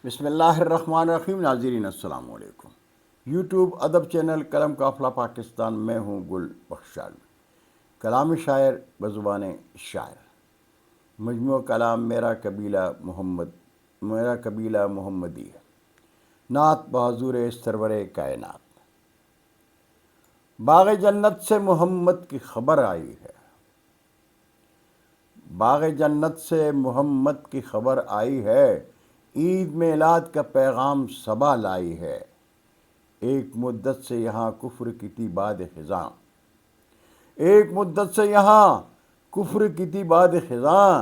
بسم اللہ الرحمن الرحیم. ناظرین السلام علیکم. یوٹیوب ادب چینل قلم قافلہ پاکستان میں ہوں گل بخشال. کلام شاعر بزبان شاعر. مجموعہ کلام میرا قبیلہ محمدی ہے. نعت بحضور سرور کائنات. باغ جنت سے محمد کی خبر آئی ہے. باغ جنت سے محمد کی خبر آئی ہے. عید میلاد کا پیغام صبا لائی ہے. ایک مدت سے یہاں کفر کی تھی باد خزاں. ایک مدت سے یہاں کفر کی تھی باد خزاں.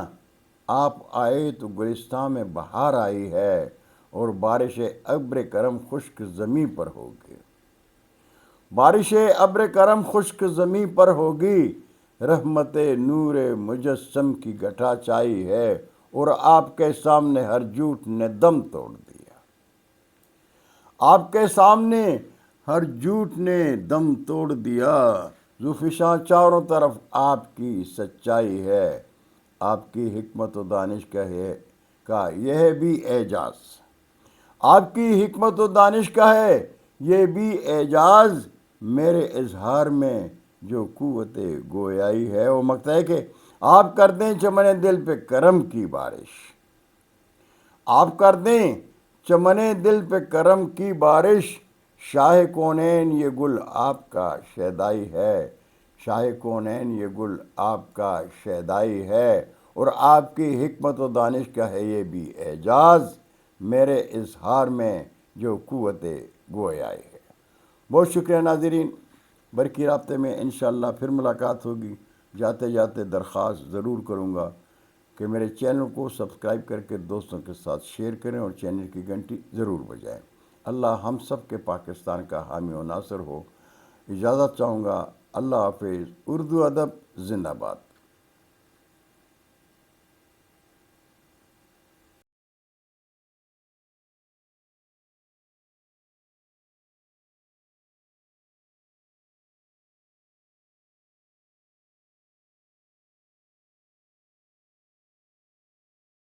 آپ آئے تو گلستان میں بہار آئی ہے اور بارش ابر کرم خشک زمیں پر ہوگی. بارش ابر کرم خشک زمیں پر ہوگی. رحمت نور مجسم کی گٹھا چائی ہے اور آپ کے سامنے ہر جھوٹ نے دم توڑ دیا. آپ کے سامنے ہر جھوٹ نے دم توڑ دیا. ذوفشاں چاروں طرف آپ کی سچائی ہے. آپ کی حکمت و دانش کا یہ بھی اعجاز. آپ کی حکمت و دانش کا ہے یہ بھی اعجاز. میرے اظہار میں جو قوت گویائی ہے. وہ مقتا ہے کہ آپ کر دیں چمن دل پہ کرم کی بارش. آپ کر دیں چمن دل پہ کرم کی بارش. شاہ کونین یہ گل آپ کا شیدائی ہے. شاہ کونین یہ گل آپ کا شیدائی ہے اور آپ کی حکمت و دانش کا ہے یہ بھی اعجاز. میرے اظہار میں جو قوت گویائی ہے. بہت شکریہ ناظرین. برقی رابطے میں انشاءاللہ پھر ملاقات ہوگی. جاتے جاتے درخواست ضرور کروں گا کہ میرے چینل کو سبسکرائب کر کے دوستوں کے ساتھ شیئر کریں اور چینل کی گھنٹی ضرور بجائیں. اللہ ہم سب کے پاکستان کا حامی و ناصر ہو. اجازت چاہوں گا. اللہ حافظ. اردو ادب زندہ باد.